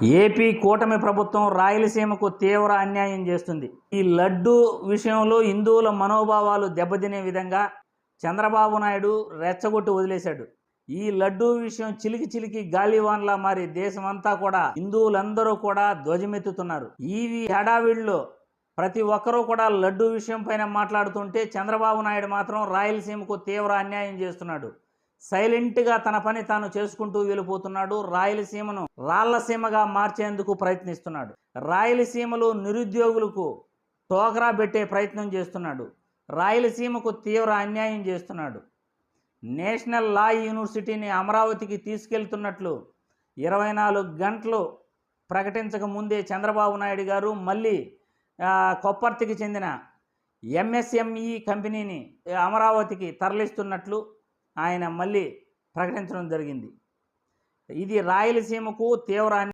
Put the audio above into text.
AP కూటమి ప్రభుత్వం రాయలసీమకు తీవ్ర అన్యాయం చేస్తుంది. ఈ లడ్డు విషయంలో హిందువుల మనోభావాలు దెబ్బతినే విధంగా చంద్రబాబు నాయుడు రెచ్చగొట్టి వదిలేశాడు. ఈ లడ్డు విషయం చిలికి చిలికి గాలివాన్లా మారి దేశమంతా కూడా హిందువులందరూ కూడా ధ్వజమెత్తుతున్నారు. ఈ హడావిడిలో ప్రతి ఒక్కరూ కూడా లడ్డు విషయం పైన మాట్లాడుతుంటే చంద్రబాబు నాయుడు మాత్రం రాయలసీమకు తీవ్ర అన్యాయం చేస్తున్నాడు. సైలెంట్గా తన పని తాను చేసుకుంటూ వెళ్ళిపోతున్నాడు. రాయలసీమను రాళ్లసీమగా మార్చేందుకు ప్రయత్నిస్తున్నాడు. రాయలసీమలో నిరుద్యోగులకు టోకరా పెట్టే ప్రయత్నం చేస్తున్నాడు. రాయలసీమకు తీవ్ర అన్యాయం చేస్తున్నాడు. నేషనల్ లా యూనివర్సిటీని అమరావతికి తీసుకెళ్తున్నట్లు 24 గంటలు ప్రకటించక ముందే చంద్రబాబు నాయుడు గారు మళ్ళీ కొప్పర్తికి చెందిన ఎంఎస్ఎంఈ కంపెనీని అమరావతికి తరలిస్తున్నట్లు ఆయన మళ్ళీ ప్రకటించడం జరిగింది. ఇది రాయలసీమకు తీవ్ర